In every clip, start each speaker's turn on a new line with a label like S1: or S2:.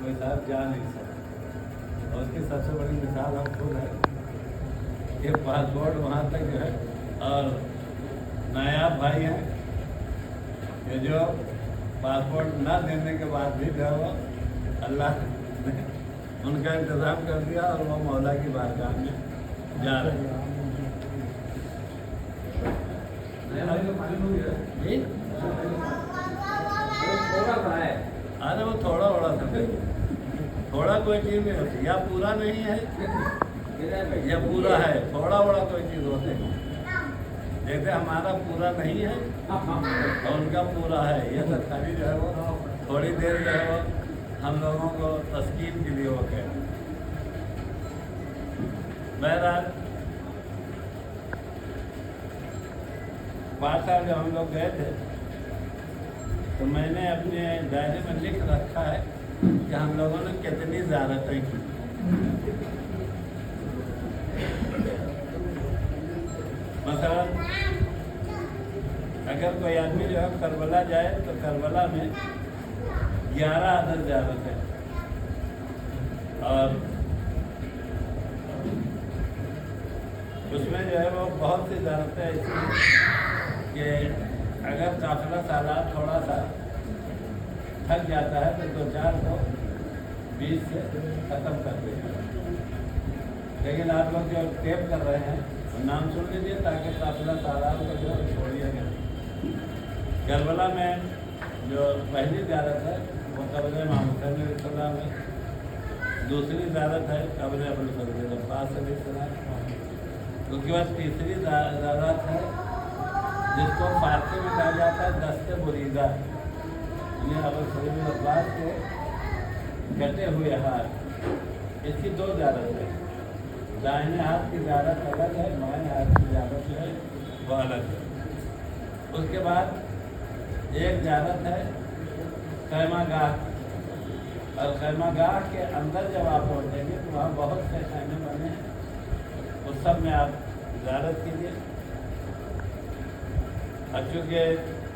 S1: कोई साहब जा नहीं सकता। और उसकी सबसे बड़ी मिसाल हम खुद है कि पासपोर्ट वहाँ तक जो है, और नायाब भाई हैं कि जो पासपोर्ट ना देने के बाद भी जो है वो अल्लाह ने उनका इंतज़ाम कर दिया और वो मौला की बारगाह में जा रहे हैं। अरे वो थोड़ा बड़ा था, थोड़ा कोई चीज़ नहीं होती, या पूरा नहीं है या पूरा है, थोड़ा बड़ा कोई चीज़ होती है। जैसे हमारा पूरा नहीं है और उनका पूरा है, ये सरकारी जो है वो थोड़ी देर जो है वो हम लोगों को तस्कीन के लिए वो कह। बहरहाल बादशाह जब हम लोग गए थे तो मैंने अपने डायरी में लिख रखा है कि हम लोगों ने कितनी ज़ियारतें की। मसलन अगर कोई आदमी जो है करबला जाए तो करबला में 11 अदद ज़ियारत है, और उसमें जो है वो बहुत सी ज़ियारतें ऐसी हैं कि अगर काफिला सालार थोड़ा सा थक जाता है तो 2-4 को बीच से ख़त्म कर देगा। लेकिन आप लोग जो टेप कर रहे हैं नाम सुन लीजिए ताकि काफिला सालार को जो छोड़िएगा। करबला में जो पहली ज़ियारत है वो कब्र इमाम हुसैन अलैहिस्सलाम है, दूसरी ज़ियारत है कब्र अबुल फजल अब्बास अलैहिस्सलाम, उसके बाद तीसरी ज़ियारत है जिसको फारसी में कहा जाता है दस्ते बुरीदा, यानी अबुल फजल अब्बास के कटे हुए हाथ। इसकी 2 ज़ियारत है, दाहिने हाथ की ज़ियारत अलग है, बाएं हाथ की ज़ियारत जो है वो अलग है। उसके बाद एक ज़ियारत है खैमागाह, और खैमागाह के अंदर जब आप पहुँचेंगे तो वहाँ बहुत से खैमे बने हैं, उस सब में आप ज़ियारत कीजिए। अब चूँकि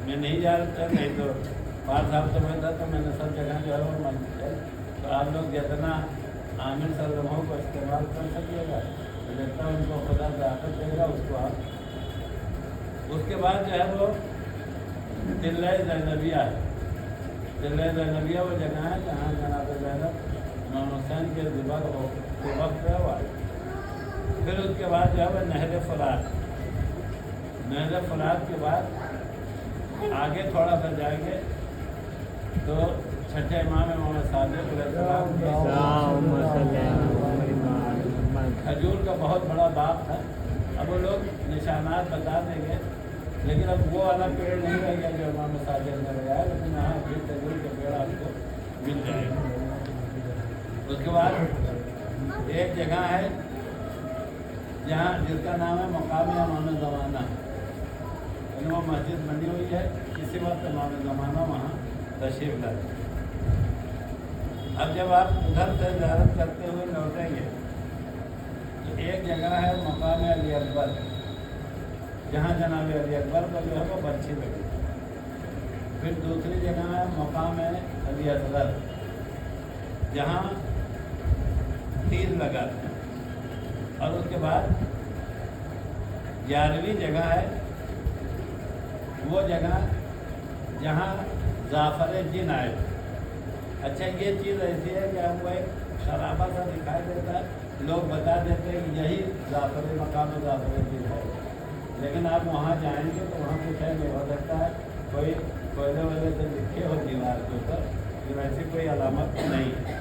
S1: मैं नहीं जा रहा, नहीं तो 5 साल तो मैं था तो मैंने सब जगह जो है वो मन है, तो आप लोग जितना आमिर सलमों को इस्तेमाल कर सकिएगा तो जितना उनको खुदा ताकत देगा उसको आप। उसके बाद जो है वो तिल्ला ज़ैनबिया है। तिल्ला ज़ैनबिया वो जगह है जहाँ जनाब ज़ैनब इमाम हुसैन के वक्त हुआ। फिर उसके बाद जो है वो नहर फरात, नहर फरात के बाद आगे थोड़ा सा जाएंगे तो छठे इमाम मोहम्मद सादिक अलैहिस्सलाम खजूर का बहुत बड़ा बाग था। अब वो लोग निशानात बता देंगे, लेकिन अब वो वाला पेड़ नहीं रह गया जो इमाम सादिक ने लगाया, लेकिन हाँ फिर खजूर का पेड़ आपको मिल जाएगा। उसके बाद एक जगह है जहाँ जिसका नाम है मकाम इमाम ज़माना, वो मस्जिद बनी हुई है, इसी वक्त इमाम ज़माना वहाँ तशरीफ़ लाए। अब जब आप उधर से ज़ियारत करते हुए लौटेंगे तो एक जगह है मकाम अली अकबर, जहाँ जनाब अली अकबर को जो है वो बर्छी लगी। फिर दूसरी जगह है मकाम अली असगर, जहाँ तीर लगा। और उसके बाद 11वीं जगह है वो जगह जहाँ जाफर जिन आए। अच्छा, ये चीज़ ऐसी है कि हमको एक शराबा सा दिखाई देता है, लोग बता देते हैं कि यही जाफर मकाम जाफर जिन है, लेकिन आप वहाँ जाएंगे तो वहाँ कुछ है नहीं, हो सकता है कोई कोयले वजह से लिखे हो दीवार के ऊपर, लेकिन ऐसी कोई अलामत नहीं है।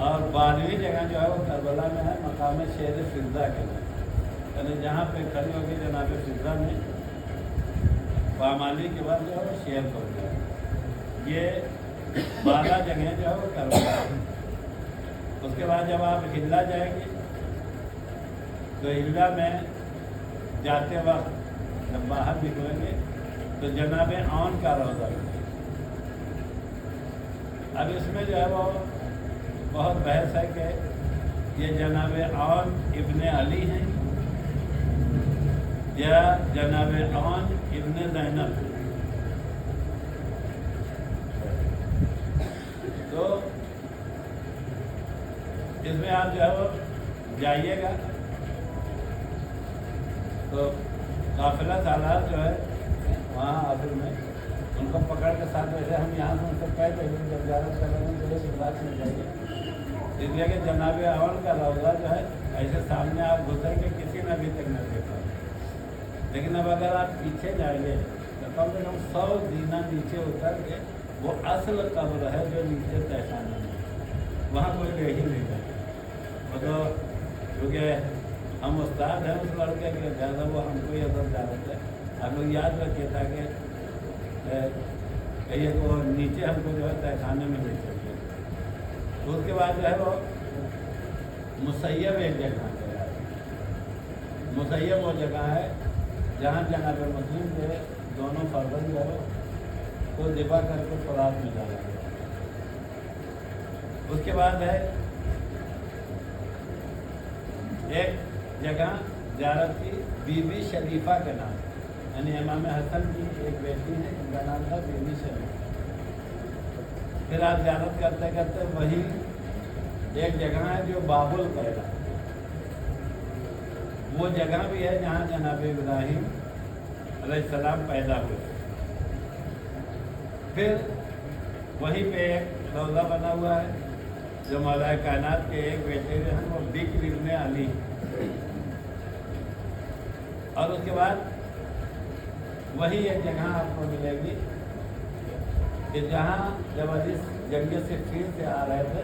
S1: और 12वीं जगह जो है वो करबला में है, मकाम शेर फिज़ा के नाम, यानी जहाँ पे खड़ी होगी जनाब फिज़ा में पामाली के बाद जो है वो शेर हो गया। ये 12 जगह जो है वो करबला है। उसके बाद जब आप हिल्ला जाएंगे तो हिल्ला में जाते वक्त जब बाहर निकलेंगे तो जनाब आन का रोज़ा है। अब इसमें जो है वो बहुत बहस है कि ये जनाब आन इब्ने अली हैं या जनाब आन इब्ने ज़ैनब। तो इसमें आप जो है वो जाइएगा तो काफिला सालार जो है वहाँ आखिर में उनको पकड़ के साथ वैसे हम यहाँ से उनसे कहते हैं जब ज़्यादा कर रहे हैं तो बात नहीं चाहिए। इसलिए कि जनाब अवन का रौज़ा जो है ऐसे सामने आप गुजर के किसी ने अभी तक नहीं देखा, लेकिन अब अगर आप पीछे जाएंगे तो कम से कम 100 दीना नीचे उतर के वो असल कब्र है जो नीचे तहखाना में, वहाँ कोई ले ही नहीं जाता। तो क्योंकि हम उस्ताद हैं उस लड़के के, ज़्यादा वो हमको ही अदब जानते हैं। आप लोग याद रखिए ताकि कहिए को नीचे हमको जो है तहखाने में ले चलिए। तो उसके बाद जो है वो मुसैयब एक जगह है। मुसैयब वो जगह है जहाँ जनाब मुस्लिम के दोनों फर्जंद जो है तो दिफा करके फरात में डाला गया। उसके बाद है एक जगह ज़ियारत की बीबी शरीफा के नाम, यानी इमाम हसन की एक बेटी है जिनका नाम था बीबी शरीफा। फिर आप ज़ियारत करते करते वही एक जगह है जो बाबुल कहला, वो जगह भी है जहाँ जनाब इब्राहिम अलैहिस्सलाम पैदा हुए। फिर वहीं पे एक रौज़ा बना हुआ है जो मौलाए कायनात के एक बेटे हैं वो बिक्र इब्न अली। और उसके बाद वही एक जगह आपको मिलेगी कि जहाँ जब अली जंग से फिर से आ रहे थे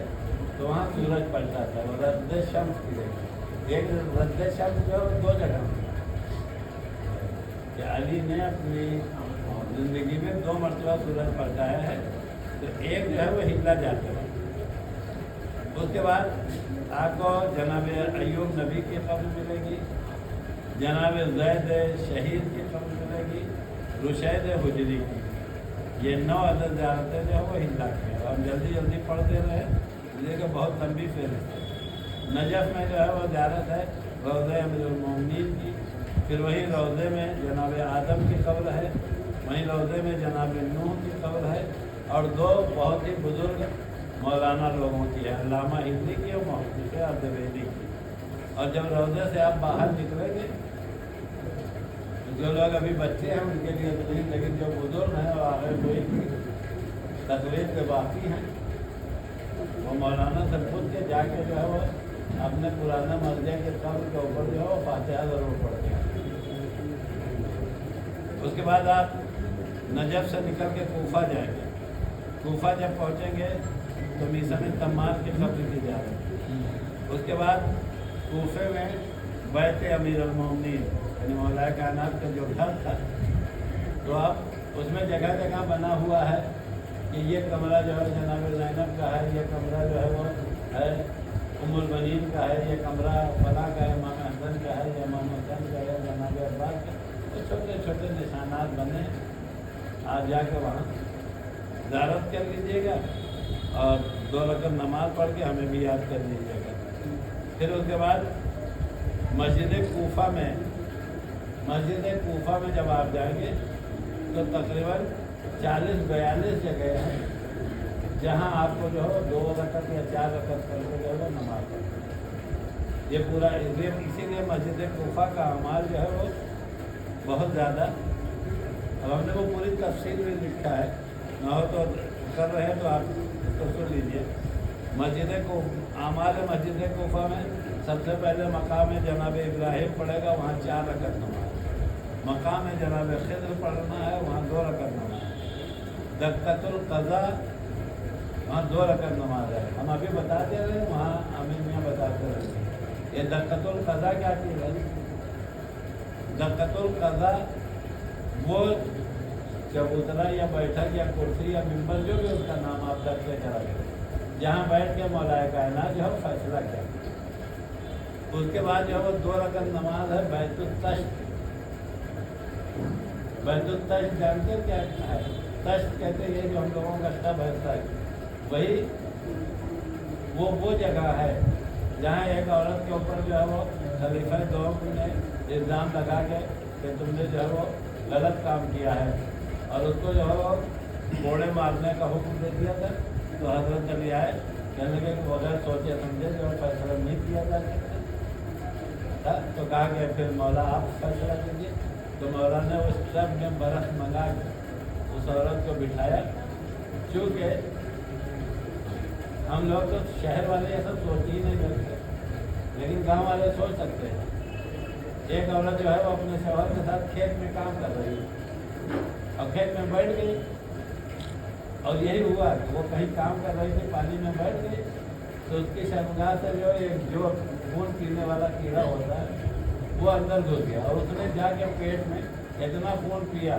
S1: तो वहाँ सूरज पलटा था, वो रद्द शम्स की जगह। एक रद्द शम्स जो है 2 जगह कि अली ने अपनी ज़िंदगी में 2 मरतबा सूरज पलटाया है, तो एक जो है वो हिला जाता है। उसके बाद आपको जनाब अय्यूब नबी की खबर मिलेगी, जनाब ज़ैद शहीद की खबर मिलेगी, रुशैद हुजरी की। ये 9 अदद ज़ियारतें जो है वो हिला के हम जल्दी जल्दी पढ़ते रहे, इसलिए बहुत लंबी फहरिस्त है। नजफ़ में जो है वो ज़ियारत है रौज़े अमीरुल मोमिनीन की। फिर वही रौज़े में जनाब आदम की खबर है, वहीं रौज़े में जनाब नूह की खबर है, और 2 बहुत ही बुज़ुर्ग मौलाना लोगों की है, अल्लामा हिंदी की और मोहद्दिस अद्वैती की। और जब रौज़े से आप बाहर निकलेंगे, जो लोग अभी बच्चे हैं उनके लिए तो नहीं, लेकिन जो बुजुर्ग हैं और आगे कोई तकलीफ के बाकी हैं, वो मौलाना से पूछ के जाके जो है वो अपने पुराने मर्जे के कब्र के ऊपर जो है वो फातिहा ज़रूर पढ़ते हैं। उसके बाद आप नजफ़ से निकल के कूफा जाएंगे। कूफा जब पहुँचेंगे तो मिशन तम्मार की खबर की जा रही है। उसके बाद कूफे में बैत अमीरुल मोमिनीन यानी मौलाए कायनात का जो घर था, तो अब उसमें जगह जगह बना हुआ है कि ये कमरा जो है जनाब ज़ैनब का है, ये कमरा जो है वो है उम्मुल बनीन का है, ये कमरा फला का है, इमाम हसन का है, या इमाम हसन का है, जनाब अब्बास का। तो छोटे छोटे निशानात बने, आप जाके वहाँ ज़ियारत कर लीजिएगा और 2 रकात नमाज पढ़ के हमें भी याद कर लीजिएगा। फिर उसके बाद मस्जिद कूफा में जब आप जाएंगे तो तकरीबन 40-42 जगह हैं जहाँ आपको जो है 2 रकात या 4 रकात करके जो है नमाज पढ़ना। ये पूरा इसीलिए मस्जिद कूफा का अमाल जो है वो बहुत ज़्यादा, अब हमने वो पूरी तफसील में लिखा है, ना हो तो कर रहे हैं तो आप उसको सुन लीजिए। मस्जिद कूफा में सबसे पहले मकाम जनाब इब्राहिम पढ़ेगा, वहाँ 4 रकात नमाज। मकाम जनाब खिद्र पढ़ना है, वहाँ 2 रकात नमाज। दक्कतुल क़ज़ा वहाँ 2 रकात नमाज है। हम अभी बता दे रहे हैं, वहाँ अमीर मियाँ बताते रहेंगे। ये दक्कतुल क़ज़ा क्या चीज़ है? दक्कतुल क़ज़ा वो चबूतरा या बैठक या कुर्सी या मिंबर जो भी उसका नाम आप दर्ज कराएंगे, जहाँ बैठ के मौलाए कायनात जो है फैसला किया। उसके बाद जो है वो 2 रकात नमाज है बैतुल तश्त। बैतुल तश्त जानते क्या है? तश्त कहते हैं जो हम लोगों का शब है, वही वो जगह है जहाँ एक औरत के ऊपर जो है वो खलीफा दोम ने इल्ज़ाम लगा के कि तुमने जो है वो गलत काम किया है, और उसको जो है वो कोड़े मारने का हुक्म दे दिया था। तो हज़रत अली आए कहने लगे कि बगैर सोचे समझे जो फैसला नहीं किया जा सकता। तो कहा कि फिर मौला आप फैसला कीजिए। तो मौला ने उस ट्रक में बर्फ़ मंगा के उस औरत को बिठाया। चूँकि हम लोग तो शहर वाले ये सब सोच ही नहीं सकते, लेकिन गांव वाले सोच सकते हैं। एक औरत जो है वो अपने शौहर के साथ खेत में काम कर रही है और खेत में बैठ गई, और यही हुआ कि वो कहीं काम कर रही थी, पानी में बैठ गई तो उसकी शर्मगाह से जो खून पीने वाला कीड़ा होता है वो अंदर घुस गया, और उसने जाके पेट में इतना खून पिया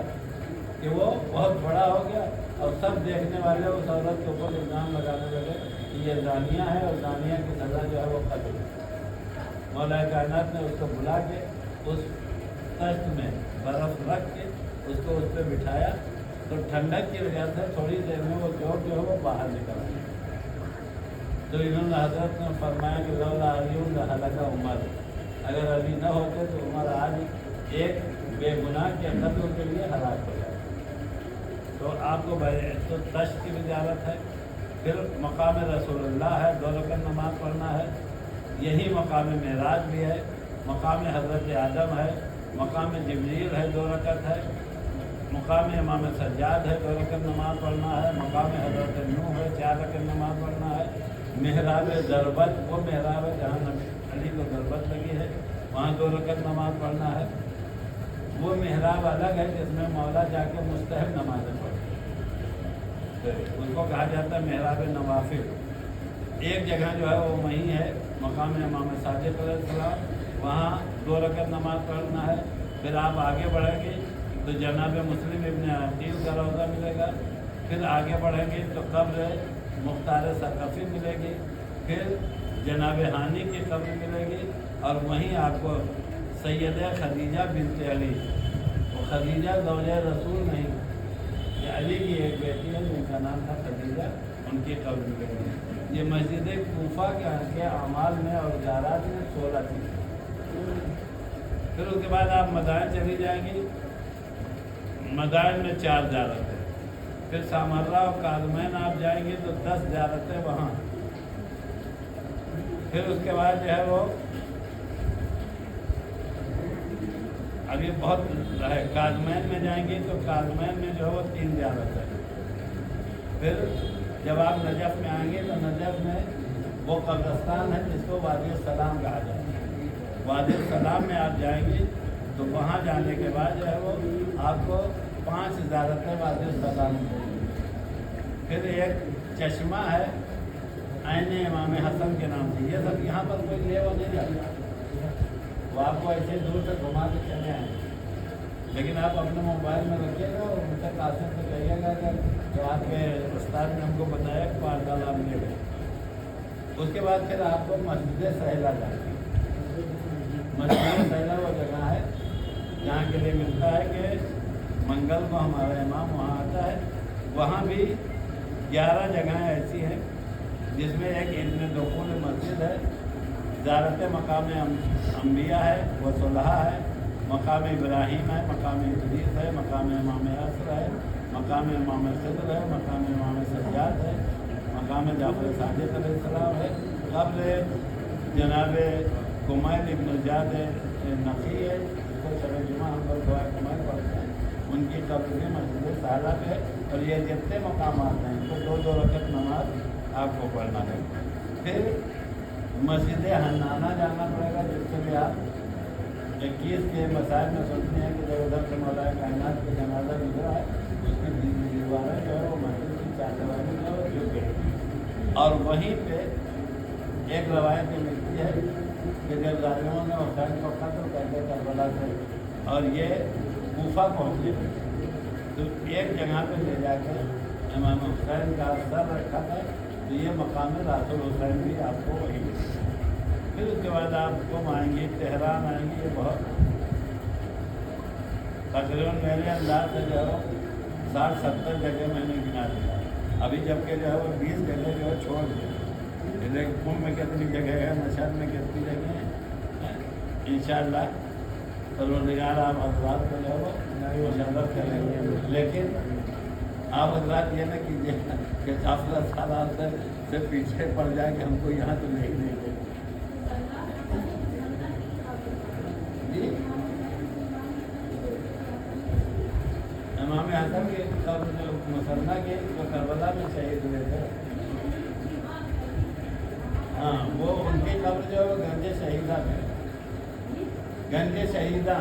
S1: कि वो बहुत बड़ा हो गया। और सब देखने वाले उस औरत के ऊपर इल्ज़ाम लगाने लगे कि ये जानिया है और जानिया की सज़ा जो है वो कत्ल है। मौला कायनात ने उसको बुला के उस तश्त में बर्फ़ रख के उसको उस पर बिठाया, तो ठंडक की वजह से थोड़ी देर में वो जोक जो है वो बाहर निकल गया। तो इन्होंने हज़रत ने फरमाया कि लौला अली हलका उमर, अगर अली न होते तो उमर आज एक बेगुनाह के कत्ल के लिए हलाक हो जाए। तो आपको तो तश्त की भी ज़रूरत है। फिर मकाम रसूलुल्लाह है, 2 रकात नमाज़ पढ़ना है। यही मकाम मेराज भी है, मकाम हज़रत आदम है, मकाम जिब्रील है, 2 रकात है। मकाम इमाम सज्जाद है, 2 रकात नमाज़ पढ़ना है। मकाम हज़रत नूह है, 4 रकात नमाज़ पढ़ना है। मेहराब ज़रबत, वो मेहराब है जहाँ नबी अली को ज़रबत लगी है, वहाँ 2 रकात नमाज़ पढ़ना है। वो मेहराब अलग है जिसमें मौला जाके मुस्तहब नमाज़ें पढ़ते हैं, तो उसको कहा जाता है मेहराब नवाफिल। एक जगह जो है वो वहीं है, मकाम इमाम सादिक अलैहिस्सलाम, वहाँ 2 रकात नमाज़ पढ़ना है। फिर आप आगे बढ़ेंगे तो जनाब मुस्लिम इब्न अकील का रौज़ा मिलेगा। फिर आगे बढ़ेंगे तो कब्र मुख्तार सकफ़ी मिलेगी। फिर जनाब हानी की कब्र मिलेगी, और वहीं आपको सैयदा खदीजा बिन्त अली, वो खदीजा ज़ौजा रसूल नहीं, ये अली की एक बेटी है जिनका नाम था खदीजा, उनकी कब्र मिलेगी। ये मस्जिद कूफा के अमाल में और जारात में 16 थी। फिर उसके बाद आप मदाइन चली जाएंगी, मदाइन में 4 ज़ियारत है। फिर सामर्रा और काज़मैन आप जाएंगे तो 10 ज़ियारत है वहाँ। फिर उसके बाद जो है वो अभी बहुत है, काज़मैन में जाएंगे तो काज़मैन में जो है वो 3 ज़ियारत है। फिर जब आप नजफ़ में आएंगे तो नजफ़ में वो कब्रिस्तान है जिसको वादी सलाम कहा जाता है। वादी सलाम में आप जाएंगे तो वहाँ जाने के बाद जो है वो आपको 5 ज़ियारतें वादी सलाम में। फिर एक चश्मा है आईने इमाम हसन के नाम से, ये सब यहाँ पर कोई ले वो नहीं जाता, वो आपको ऐसे दूर से घुमा के चले आएंगे। लेकिन आप अपने मोबाइल में रखिएगा और उनसे कासिम से कहिएगा कि आपके उस्ताद ने हमको बताया कि 5 साल आप ले गए। उसके बाद फिर आपको मस्जिद सहला जाना। मस्जिद सहला वो जगह है जहाँ के लिए मिलता है कि मंगल को हमारा इमाम वहाँ आता है। वहाँ भी 11 जगहें ऐसी हैं जिसमें एक इब्न दुखूल मस्जिद है, ज़ियारत मकाम अम्बिया है, वो सुलहा है, मकाम इब्राहीम है, मकाम इदरीस है, मकाम इमाम असर है, मकाम इमाम खिज़र है, मकाम इमाम सज्जाद है, मकाम जाफ़र सादिक अलैहिस्सलाम है, कब्र जनाब कुमैल इब्न जाद नफ़ी है, जिसको शब जुमा हम लोग दुआ कुमैल पढ़ते हैं, उनकी कब्र भी मस्जिद साला पे है। और ये जितने मकामात हैं तो 2-2 रकात नमाज आपको पढ़ना है। फिर मस्जिद हन्नाना जाना पड़ेगा, जिसके लिए आप 21 के मसाइल में सुनते हैं कि जब उधर से मौला कायनात का जनाजा गुजरा है, उसकी दीवारें जो है वो मस्जिद की चारदीवारी में और झुक गई। और वहीं पे एक रवायत मिलती है कि जब ज़ालिमों ने हुसैन को कत्ल करके करबला से और ये कूफा पहुँचे तो एक जगह पे ले जाकर इमाम हुसैन का सर रखा था, तो ये मकाम रासुल हुसैन भी आपको वही मिलेगा। फिर उसके बाद आप गुम आएंगे, तेहरान आएंगे, ये बहुत तकरीबन मेरे अंदाज से जो है 60-70 जगह मैंने गिना दिया। अभी जबकि जो है वो 20 जगह जो है छोड़ दिए। जैसे कुंभ में कितनी जगह है, मशहद में कितनी जगह है, इंशाअल्लाह परवरदिगार आप हज़रात को जो है वो मुशर्रफ करेंगे। लेकिन आप हजरात ये ना कीजिए कि काफिला सालात से पीछे पड़ जाए कि हमको यहाँ तो नहीं देंगे जी। इमाम हसन के कब्र जो मुसन्ना के जो करबला में शहीद हुए थे, हाँ वो उनकी कब्र जो गंज शहीदा में, गंज शहीदा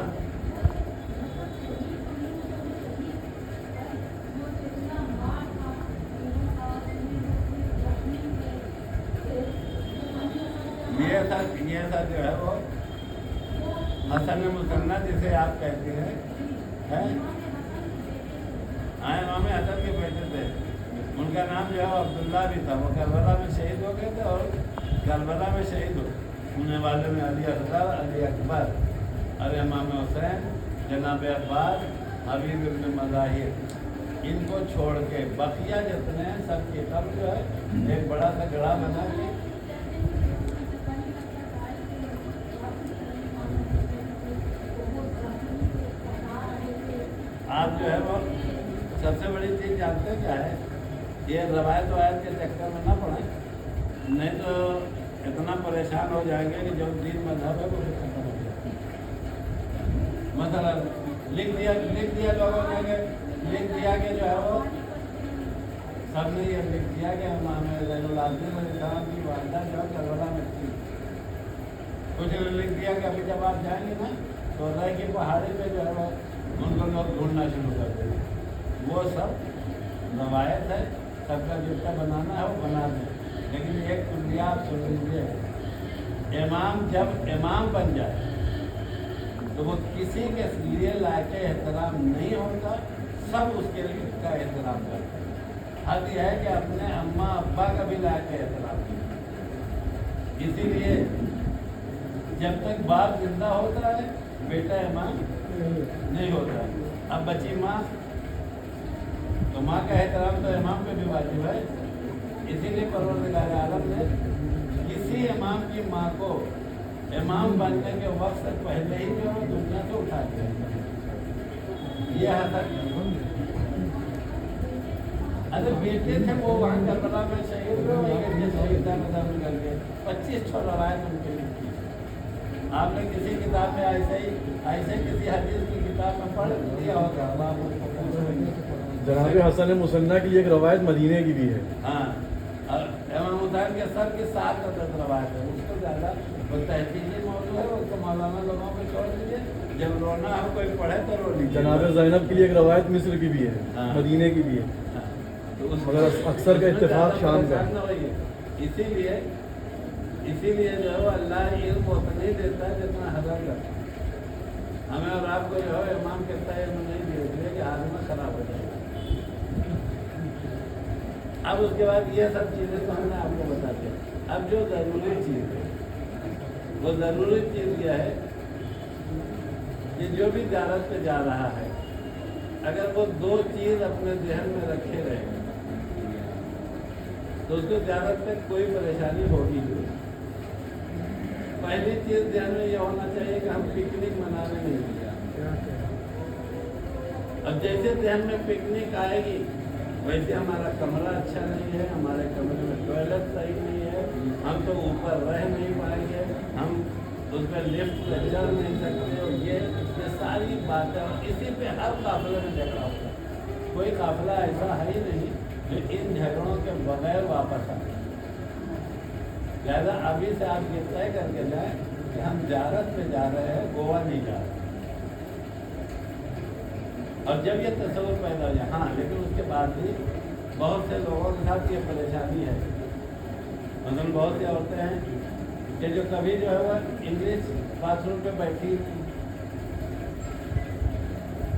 S1: ये था जो है वो हसन मुसन्ना जिसे आप कहते हैं इमाम हसन के बेटे थे। उनका नाम जो है अब्दुल्ला भी था। वो करबला में शहीद हो गए थे और करबला में शहीद होने वाले में अली असगर, अली अकबर और इमाम हुसैन, जनाब अब्बास, हबीब इब्न मज़ाहिर, इनको छोड़ के बकिया जितने हैं सब के सब जो है एक बड़ा सा गड़ा बना के आप जो है वो सबसे बड़ी चीज़ जानते हैं क्या है, ये रवायत वायत के चक्कर में ना पड़े, नहीं तो इतना परेशान हो जाएंगे कि जो दीन मजहब है वो भी खत्म हो जाएगा। मतलब लिख दिया लोगों ने, लिख दिया कि जो है वो सबने ये लिख दिया कि ज़ैनुल इस्लाम की वालदा जो है करबला में थी। कुछ ने लिख दिया कि अभी जब आप जाएंगे ना तो रह की पहाड़ी पे जो है वो उनको लोग ढूंढना शुरू कर देंगे। वो सब रवायत है, सबका जितना बनाना है वो बना दें, लेकिन एक कुलिया आप सुन लीजिए, इमाम जब इमाम बन जाए तो वो किसी के लिए लायक एहतराम नहीं होता, सब उसके लिए उसका एहतराम करते हैं। हद यह है कि अपने अम्मा अब्बा का भी लायक एहतराम नहीं। इसीलिए जब तक बाप जिंदा होता है बेटा इमाम नहीं होता है। अब बची माँ, तो माँ का एहतराम तो इमाम पे भी वाजिब है। इसीलिए परवरदिगार आलम ने किसी इमाम की माँ को इमाम बनने के वक्त से पहले ही जो है दुनिया से उठा दिया। ये हसन, अरे बेटे थे वो वहाँ करबला में शहीद हुए, शहीद करके 25 छो रवायत उनके लिए की। आपने किसी किताब में ऐसे किसी हदीस की किताब में पढ़ लिया होगा।
S2: जनाब हसन मुसन्ना की एक रवायत मदीने की भी है।
S1: हाँ, और इमाम हुसैन के सर के 7 रवायत है, उसको ज़्यादा वो तहकीकी मौजूद है, उसको मौलाना लोगों को छोड़ दीजिए, जब रोना हो कोई पढ़े तो रो लीजिए।
S2: जनाब ज़ैनब की एक रवायत मिस्र की भी है,
S1: हाँ,
S2: मदीने की भी है,
S1: हाँ, तो
S2: मगर अक्सर का इत्तेफाक शाम का।
S1: इसीलिए जो है अल्लाह इल्म उतना नहीं देता है जितना हजर करता है। हमें और आपको जो है इमाम कहता है नहीं दे दिए कि आदमी खराब हो जाएगा। अब उसके बाद ये सब चीज़ें तो हमने आपको बता दिया। अब जो ज़रूरी चीज़ है वो ज़रूरी चीज़ यह है कि जो भी ज़ियारत पे जा रहा है, अगर वो 2 चीज़ अपने जहन में रखे रहेगा तो उसको ज़ियारत पे कोई परेशानी होगी नहीं। पहली चीज़ ध्यान में ये होना चाहिए कि हम पिकनिक मनाने नहीं गया। अब जैसे ध्यान में पिकनिक आएगी वैसे हमारा कमरा अच्छा नहीं है, हमारे कमरे में टॉयलेट सही नहीं है, हम तो ऊपर रह नहीं पाएंगे, हम उस पर लिफ्ट पे चढ़ नहीं सकते, और ये सारी बातें, और इसी पे हर काफिले में झगड़ा होता है। कोई काफिला ऐसा है ही नहीं जो इन झगड़ों के बगैर वापस आए। लिहाजा अभी से आप ये तय करके जाएं कि हम ज़ियारत पे जा रहे हैं, गोवा नहीं जा रहे। और जब ये तस्वीर पैदा हो जाए, हाँ, लेकिन उसके बाद भी बहुत से लोगों के साथ ये परेशानी है। मतलब बहुत सी औरतें हैं कि जो कभी जो है वह इंग्लिश बाथरूम पे बैठी,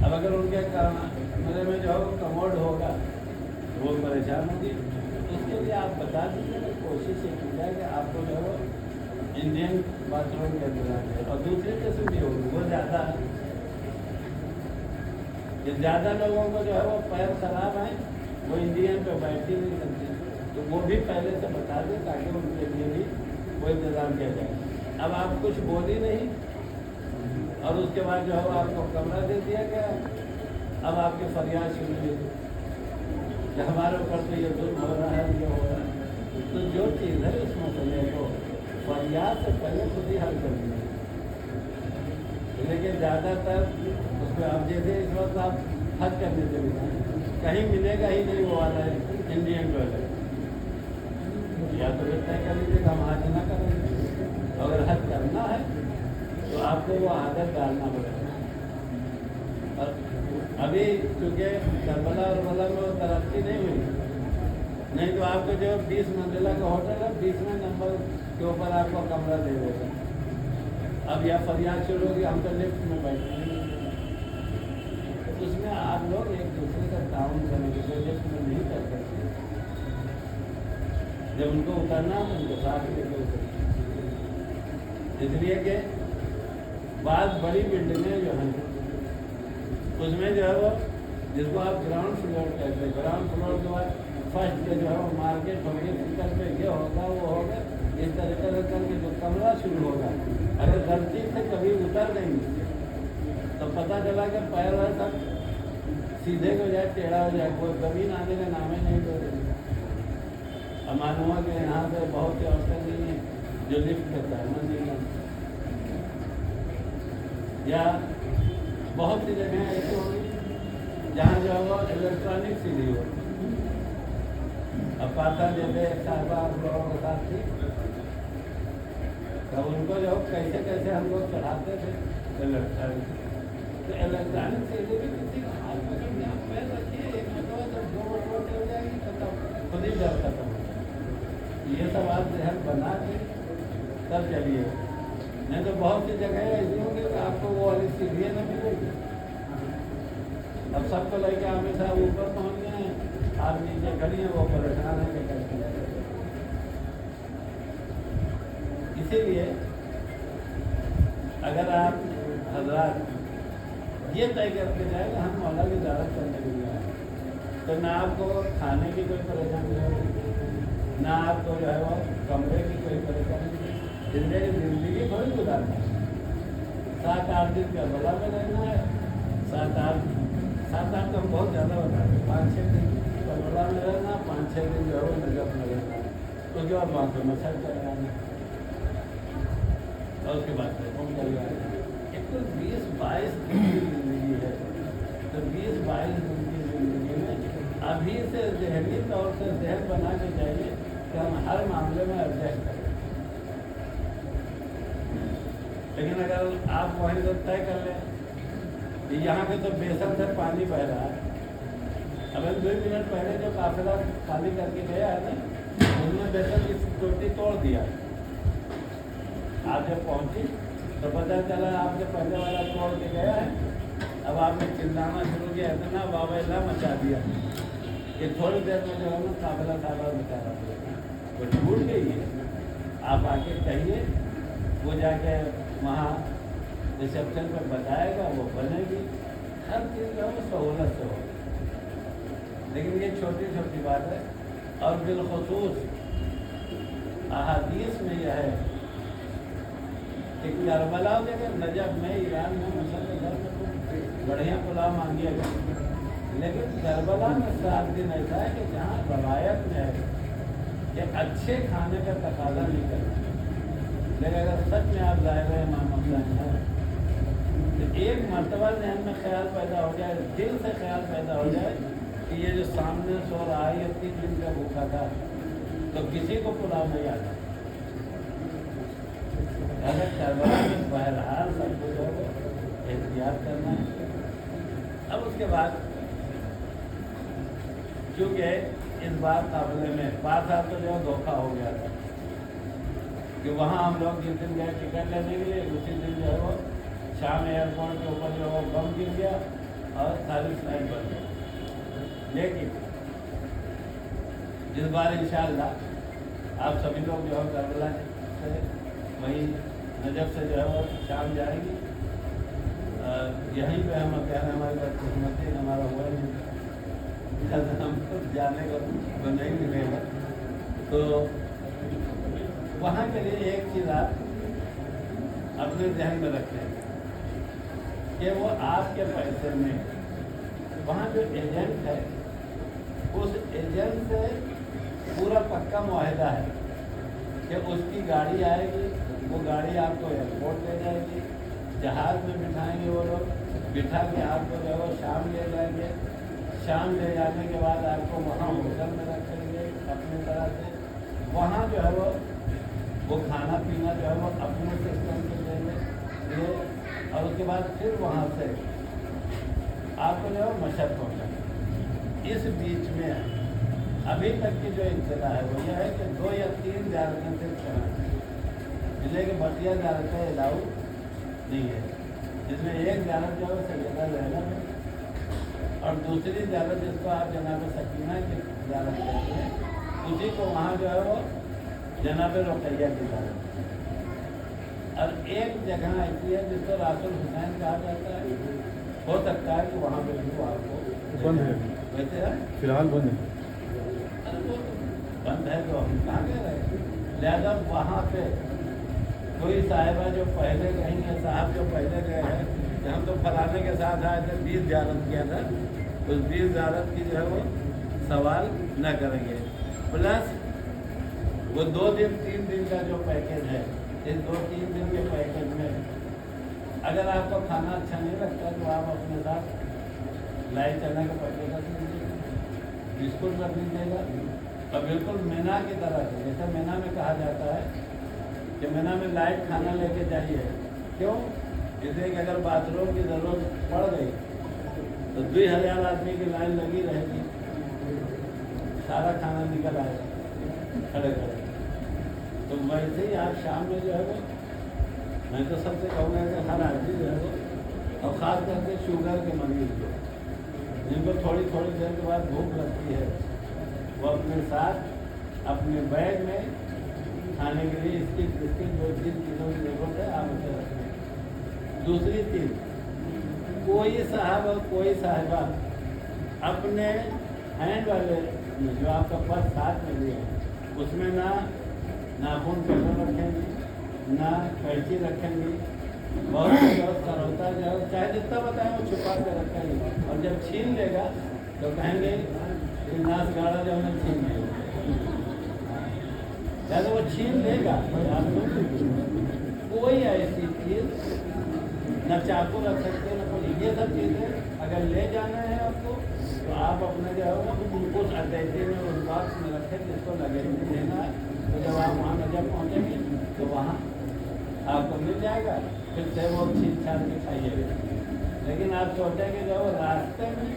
S1: अब अगर उनके कमरे में जो है वो कमोड होगा तो वो परेशान होगी। उसके लिए आप बता दीजिए, कोशिश ये की जाए कि आपको जो है इंडियन बाथरूम के अंदर, और दूसरी किस्म भी होगी वो ज़्यादा है। ज़्यादा लोगों को जो है वो पैर खराब है, वो इंडियन पे बैठ ही नहीं सकते, तो वो भी पहले से बता दें ताकि उनके लिए भी वो इंतज़ाम किया जाए। अब आप कुछ बोल ही नहीं, और उसके बाद जो है आपको कमरा दे दिया गया, अब आपकी फरियाद शुरू हुई। کہ ہمارے اوپر تو یہ ظلم ہو رہا ہے، یہ ہو رہا ہے. تو جو چیز ہے اس مسئلے کو فریاد سے پہلے خود ہی حل کرنی ہے. لیکن زیادہ تر اس میں اب جیسے اس وقت آپ حج کرنے چلے جائیں، کہیں ملے گا ہی نہیں وہ والا انڈین ٹوائلٹ. یا تو یہ طے کر لیجیے کہ ہم حج نہ کریں گے. اگر حج کرنا ہے تو آپ کو وہ عادت ڈالنا پڑے گا. اور ابھی چونکہ کربلا اور بلا میں وہ ترقی نہیں ہوئی، نہیں تو آپ کو جو 20 منزلہ کا ہوٹل ہے 20ویں نمبر کے اوپر آپ کو کمرہ دے دے گا. اب یا فریاد شروع ہوگی ہم تو لفٹ میں بیٹھتے ہیں. اس میں آپ لوگ ایک دوسرے کا تعاون کرنے کے لیے لفٹ میں نہیں کر سکتے. جب ان کو اترنا تو ان کو ساتھ لے کے اترنا. اس لیے کہ بعض بڑی بلڈنگیں جو ہیں اس میں جو ہے وہ جس کو آپ گراؤنڈ فلور کہتے ہیں، گراؤنڈ فلور کے بعد فرسٹ کے جو ہے وہ مارکیٹ ہوگی، فکر پہ یہ ہوگا وہ ہوگا. اس طریقے سے کر کے جو کمرہ شروع ہوگا اگر غلطی سے کبھی اتر گئی تو پتہ چلا کہ پیر تک سیدھے ہو جائے ٹیڑھا ہو جائے، کوئی زمین آنے کا نام ہی نہیں دے رہی. اب معلوم ہوا کہ یہاں پہ بہت سی عورتیں نہیں ہیں جو لفٹ پہ چڑھنا نہیں ہے، یا بہت سی جگہیں ایسی ہوگی جہاں جو ہے وہ الیکٹرانک سیڑھی ہو. اب پاتا جیسے صاحبہ آپ لوگوں کے ساتھ تھی تو ان کو جو کیسے کیسے ہم لوگ چڑھاتے تھے الیکٹرانک. تو الیکٹرانک سیڑھی بھی کسی کا ہاتھ پکڑ کے آپ پیر رکھیے، ایک مرتبہ جب 2 مرتبہ چل جائے گی تو تب خود ہی ڈر ختم ہو جائے. یہ سب آپ ذہن بنا کے تب چلیے. نہیں تو بہت سی جگہیں ایسی ہوں گی کہ آپ کو وہ والی سیڑھیاں نہ ملے گی. اب سب کو لے کے عامر صاحب اوپر پہنچ گئے ہیں، آپ نیچے کھڑی ہیں، وہ پریشان ہیں کہ کیسے جائے. اسی لیے اگر آپ حضرات یہ طے کر کے جائیں کہ ہم مولا کی زیارت کرنے کے لیے آئے تو نہ آپ کو کھانے کی کوئی پریشانی ہوگی، نہ آپ کو جو ہے وہ کمرے کی کوئی پریشانی نہیں. زندگی تھوڑی گزارنا ہے. 7-8 دن کربلا میں رہنا ہے. 7-8 تو ہم بہت زیادہ بتا رہے ہیں. 5-6 دن کربلا میں رہنا، 5-6 دن جو ہے وہ نجف میں رہنا. اس کے بعد وہاں پہ مسجد چل جانا اور اس کے بعد پھر گھوم چل جانا. ایک تو 20-22 دن کی زندگی ہے. تو 20-22 دن کی زندگی میں ابھی سے ذہنی طور سے ذہن بنا کے چاہیے کہ ہم ہر معاملے میں ایڈجسٹ کریں. لیکن اگر آپ وہیں سے طے کر لیں کہ یہاں پہ تو بیسن سے پانی بہ رہا ہے، اب 2 منٹ پہلے جو قافلہ خالی کر کے گیا ہے نا ان نے بیسن کی چوٹی توڑ دیا. آپ جب پہنچی تو پتہ چلا آپ سے پہلے والا توڑ کے گیا ہے. اب آپ نے چلانا شروع کیا، اتنا بابا اللہ مچا دیا کہ تھوڑی دیر میں جو ہے نا قافلہ سالہ مچا رہا وہ ٹوٹ گئی ہے. آپ آ کے کہیے، وہ جا کے وہاں ریسیپشن پہ بتائے گا، وہ بنے گی. ہر چیز جو ہے وہ سہولت سے ہوگی. لیکن یہ چھوٹی چھوٹی بات ہے. اور بالخصوص احادیث میں یہ ہے کہ کربلا دیکھیں نجف میں ایران میں مسلم گھر میں تو بڑھیا پلاؤ مانگیا گیا، لیکن کربلا میں 7 دن ایسا ہے کہ جہاں روایت میں ہے کہ اچھے کھانے کا تقاضا نہیں کرنا. لیکن اگر سچ میں آپ ظاہر ہے امام حسین ہے تو ایک مرتبہ ذہن میں خیال پیدا ہو جائے، دل سے خیال پیدا ہو جائے کہ یہ جو سامنے سو رہا ہے یہ 3 دن کا بھوکا تھا، تو کسی کو پلاؤ نہیں آتا. اگر کربلا میں بہرحال سب کو جو ہے احتیاط کرنا ہے. اب اس کے بعد چونکہ اس بار قافلے میں 5 سال تو جو ہے دھوکہ ہو گیا تھا کہ وہاں ہم لوگ جس دن گئے ٹکٹ لینے کے لیے اسی دن جو ہے وہ شام ایئرپورٹ کے اوپر جو ہے وہ بم گر گیا اور ساری فلائٹ بند گئی. لیکن اس بار انشاءاللہ آپ سبھی لوگ جو ہے کربلا سے وہیں نجف سے جو ہے وہ شام جائیں گی. یہیں پہ ہم کہنا ہماری بات قسمتی ہمارا ہوا نہیں، ہم جانے کو تو نہیں ملے گا. تو وہاں کے لیے ایک چیز آپ اپنے ذہن میں رکھیں کہ وہ آپ کے پیسے میں وہاں جو ایجنٹ ہے उस एजेंट से पूरा पक्का मुआहदा है कि उसकी गाड़ी आएगी, वो गाड़ी आपको एयरपोर्ट ले जाएगी, जहाज़ में बिठाएंगे वो लोग, बिठा के आपको जो है वो शाम ले जाएंगे, शाम ले जाने के बाद आपको वहाँ होटल में रखेंगे अपनी तरह से, वहाँ जो है वो खाना पीना जो है वो अपने सिस्टम से देंगे ये, और उसके बाद फिर वहाँ से आपको जो है मशहद पहुँचाएंगे। इस बीच में अभी तक की जो इब्तदा है वो यह है कि 2 या 3 ज़्यारतें सिर्फ कराएँ, जिले के बतिया ज़्यारतें अलाउ नहीं है, जिसमें एक ज़्यारत जो है सैयदा ज़ैनब है और दूसरी ज़्यारत जिसको आप जनाब सकीना की ज़्यारत कहते हैं, उसी को वहाँ जो है वो जनाब रुक़ैया की ज़्यारत है। और एक जगह ऐसी है जिसको रासुल हुसैन कहा जाता है, हो सकता है कि वहाँ पे भी वो आपको
S2: बंद है,
S1: वैसे है
S2: फिलहाल बंद है।
S1: अरे वो बंद है तो हम कहाँ गए रहे, लिहाजा वहाँ पे कोई साहिबा जो पहले गई है, साहब जो पहले गए हैं कि हम तो फलाने के साथ आए थे 20 ज़्यारत किया था, उस 20 ज़्यारत की जो है वो सवाल न करेंगे। प्लस वो 2 दिन 3 दिन का जो पैकेज है, इस 2-3 दिन के पैकेज में अगर आपको खाना अच्छा नहीं लगता तो आप अपने साथ लाई चने का पैकेट रख लीजिएगा, बिस्कुट रख लीजिएगा, और बिल्कुल मीना की तरह से, जैसे मीना में कहा जाता है कि मीना में लाइट खाना लेके जाइए। क्यों? इसलिए कि अगर बाथरूम की ज़रूरत पड़ गई तो 2000 आदमी की लाइन लगी रहेगी, सारा खाना निकल आएगा खड़े खड़े। तो वैसे ही आप शाम में जो है वो, मैं तो सबसे कहूँगा कि हर आदमी जो है वो, और ख़ास करके शुगर के मरीज जो जिनको थोड़ी थोड़ी देर के बाद भूख लगती है, वो अपने साथ अपने बैग में खाने के लिए इसकी जो 3 चीज़ों की ज़रूरत है आप उसे रखें। दूसरी चीज़, कोई साहब और कोई साहिबा अपने हैंड वाले जो आपका पर्स साथ में लिए उसमें ना नाखून कटर रखेंगे, ना कैंची रखेंगे, बहुत व्यवस्था होता है, चाहे जितना बताएं वो छुपा कर रखेंगे, और जब छीन लेगा तो कहेंगे कि नाश गाड़ा जब हमने छीन लिया, जब वो छीन लेगा कोई ऐसी चीज़ न चाकू रख सकते न कोई, ये सब चीज़ें अगर ले जाना है आपको तो आप अपने जो है उस अटैची में उस बॉक्स में रखें जिसको लगेज में देना है। तो जब आप वहाँ नजर पहुँचेंगे तो वहाँ आपको मिल जाएगा, फिर से वो छीन छान के खाइएगा। लेकिन आप सोचेंगे जो है रास्ते में,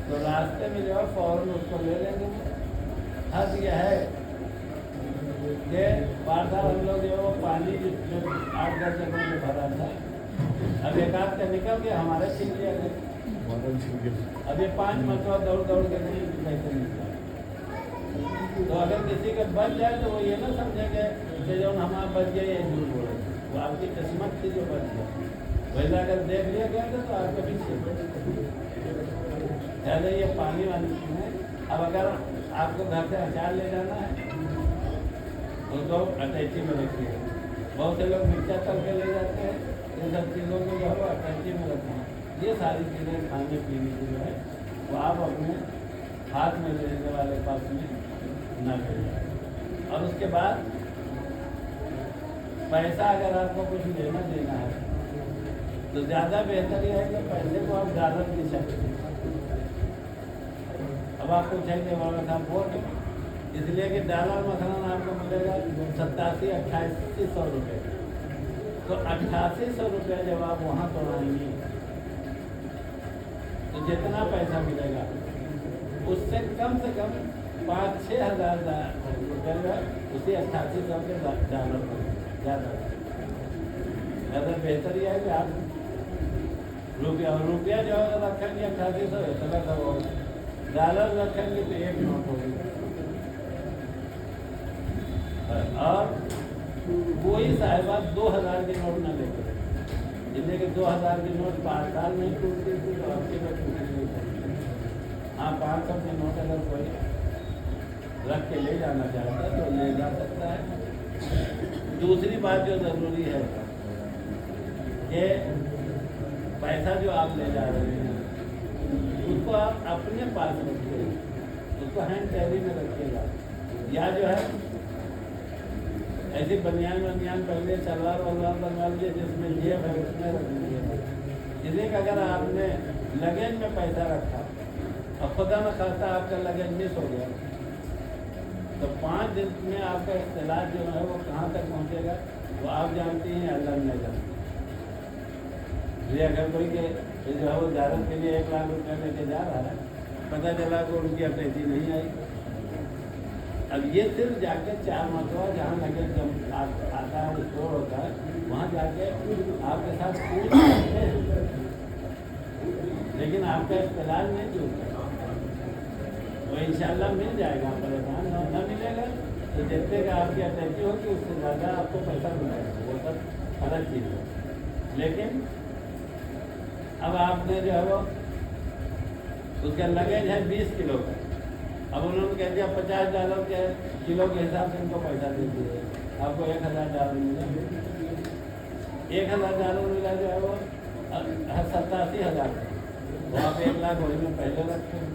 S1: तो रास्ते में जो है फ़ौरन उसको ले लेंगे। हद यह है कि बार हम लोग जो है वो पानी जो 8-10 जगहों में भरा था, अब एक आध का निकल गया, हमारे छीन लिया गया। अब ये 5 मरतबा दौड़ दौड़ के नहीं कैसे निकला। तो अगर किसी का बच जाए तो वो ये ना समझेंगे कि जो हमारा बच गया ये झूठ बोले, वो आपकी किस्मत थी जो बच गया। वैसे अगर देख लिया गया था तो आपको पीछे ज़्यादा ये पानी वाली है। अब अगर आपको घर से अचार ले जाना है उसको अटैची में रखिए। बहुत से लोग मिर्चा तल के ले जाते हैं, इन सब चीज़ों को जो है वो अटैची में रखें। ये सारी चीज़ें खाने पीने की जो है वो आप अपने हाथ में लेने वाले पास में न करें। और उसके बाद पैसा अगर आपको कुछ लेना देना है तो ज़्यादा बेहतर यह है कि पैसे को आप डॉलर की शक्ल। अब आप पूछेंगे बाबा साहब वोट, इसलिए कि डॉलर मसलन आपको मिलेगा 87-8800 रुपये। तो 8800 रुपये जब आप वहाँ तोड़ाएंगे तो जितना पैसा मिलेगा उससे कम से कम 5-6 हज़ार रुपये उसी 8800 के डॉलर पर ज़्यादा बेहतर यह है कि आप रुपया जो है रखेंगे 8800 चला था वो डॉलर रखेंगे तो एक नोट होगी। और कोई साहिबा 2000 के नोट न लेकर, जिससे कि 2000 के नोट 5 साल नहीं टूटती थी तो आपके में टूटती नहीं। हाँ, 500 के नोट अगर कोई रख के ले जाना चाहता है तो ले जा सकता है। दूसरी बात जो ज़रूरी है कि पैसा जो आप ले जा रहे हैं उसको आप अपने पास रखिए, उसको हैंड कैरी में रखिएगा। या जो है ऐसी बनियान पहले सलवार वलवार बनवा लीजिए जिसमें जेब है उसमें रख लीजिए। इसी का अगर आपने लगेज में पैसा रखा और खुदा न खास्ता आपका लगेज मिस हो गया तो 5 दिन में आपका इख्तिलाफ जो है वो कहाँ तक पहुँचेगा वो आप जानती हैं, अल्लाह नहीं जानती। ये अगर कोई के जो है वो ज़्यारत के लिए 1 लाख रुपये लेके जा रहा है, पता चला कि उनकी अटैची नहीं आई। अब ये सिर्फ जाके 4 मरतबा जहाँ लगेज जब आता है स्टोर होता है वहाँ जाके आपके साथ पूछ सकते हैं, लेकिन आपका इख्तिलाफ नहीं जुड़ता। वो इंशाल्लाह मिल जाएगा, परेशान न मिलेगा तो जितने का आपकी अटैची होगी उससे ज़्यादा आपको पैसा मिलेगा, वो सब अलग चीज़ है। लेकिन अब आपने जो है वो उसका लगेज है 20 किलो का, अब उन्होंने कह दिया $50 के किलो के हिसाब से उनको पैसा दे दिए, आपको $1000 मिला। $1000 मिला जो है वो 87,000 वो आप 1 लाख वही में पहले रखते हैं।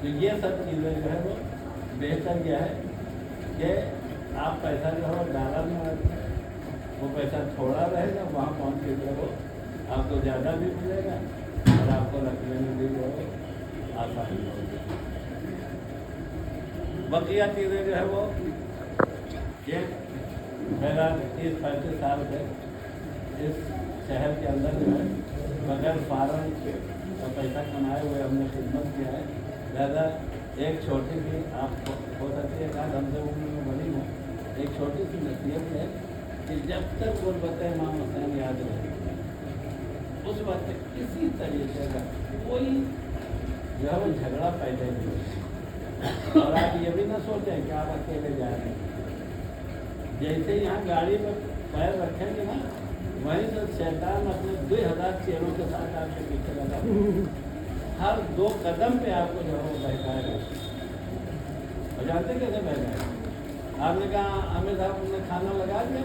S1: तो ये सब चीज़ें जो है वो बेहतर यह है कि आप पैसा जो है वो डॉलर में रखें, वो पैसा थोड़ा रहेगा, वहाँ पहुँच के जो है आपको ज़्यादा भी मिलेगा और आपको रखने में भी जो है आसानी होगी। बकिया चीज़ें जो है वो ये मेरा 30-35 साल से इस शहर के अंदर जो है बगैर फार्म का पैसा कमाए हुए हमने खिदमत किया है। ज़्यादा एक छोटी सी आप हो सकती है आज हमसे उम्र में बड़ी हो, एक छोटी सी नसीहत है कि जब तक गुरबत इमाम हुसैन याद रहे उस वक्त किसी तरीके का कोई जो है वो झगड़ा पैदा नहीं हो। और आप ये भी ना सोचें कि आप अकेले जा रहे हैं। जैसे यहाँ गाड़ी में पैर रखेंगे ना वहीं से शैतान अपने 2000 चेहरों के साथ आपके पीछे लगा, हर 2 कदम पे आपको जो है वो बहकाएगा। और जानते कैसे बहकाएगा? आपने कहा हमें साहब उन्होंने खाना लगा दिया,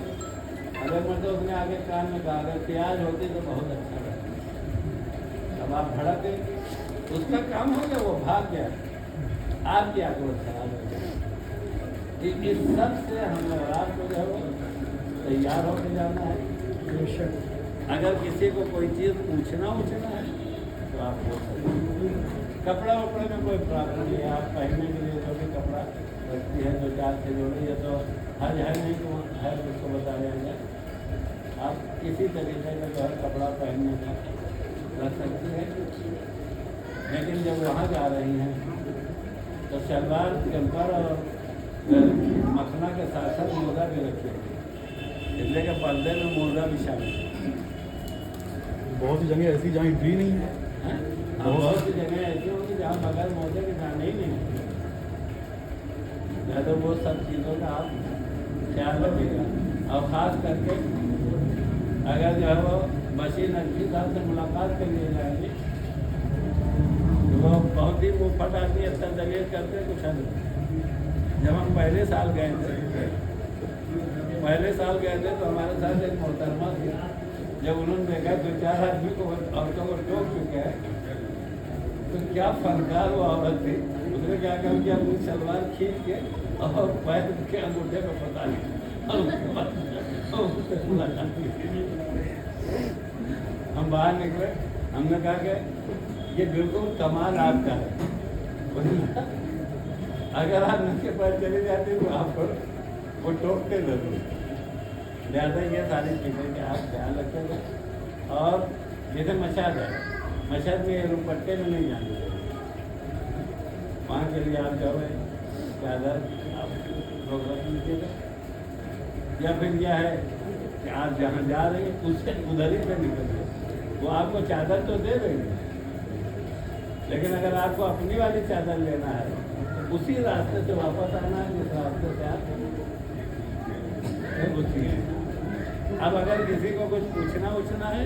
S1: अगर मतलब उसने आगे कान में कहा अगर प्याज होती तो बहुत अच्छा रहता। अब आप भड़क गए, उसका काम हो गया, वो भाग गया, आपकी आक्रोश खराब हो गया। इस सब से हम लोग आपको जो है वो तैयार होकर जाना है। अगर किसी को कोई चीज़ पूछना है तो आप बोल सकते हैं। कपड़ा वपड़े में कोई प्रॉब्लम नहीं है, आप पहनने के लिए जो भी कपड़ा रखती है जो 4 से जोड़ी है तो हर है नहीं तो है उसको बता देंगे। आप किसी तरीके का जो है कपड़ा पहनने का रख सकती है, लेकिन जब वहाँ जा रही हैं तो शलवार जम्पर और मखना के साथ साथ मोजा भी रखिए, इसलिए कि पर्दे में मोजा भी शामिल है।
S2: बहुत सी जगह ऐसी जहाँ एंट्री नहीं है,
S1: बहुत सी जगह ऐसी होंगी जहाँ बगैर मोजे के जाने ही नहीं है। तो वो सब चीज़ों का आप ख्याल रखिएगा। और ख़ास करके अगर जो है वो मशीन नकवी साहब से मुलाकात के लिए जाएंगे तो वो बहुत ही मुफ्त आदमी अच्छा दलील करते कुछ नहीं। जब हम पहले साल गए थे तो हमारे साथ एक मोहतरमा थी, जब उन्होंने देखा 2-4 आदमी को औरतों को टोक चुके हैं तो क्या फनकार वो औरत थी, उसने क्या कहा कि अपनी सलवार खींच के और पैर के अंगूठे पर फंसा लिया। हम बाहर निकले, हमने कहा कि ये बिल्कुल कमाल आपका है, अगर आप नीचे पैर चले जाते तो आपको वो टोकते जरूर। ज़्यादा ये सारी चीज़ें कि आप ख्याल रखेंगे। और जैसे मशाद है, मशाद में रुपट्टे में नहीं जाने चाहिए, वहाँ के लिए आप जाओ चादर आप लोग रख लीजिएगा। या फिर यह है कि आप जहाँ जा रहे हैं उससे उधर ही से निकलिए, वो आपको चादर तो दे देंगे, लेकिन अगर आपको अपनी वाली चादर लेना है उसी रास्ते से वापस आना है जिस रास्ते से आप उसी। अब अगर किसी को कुछ पूछना है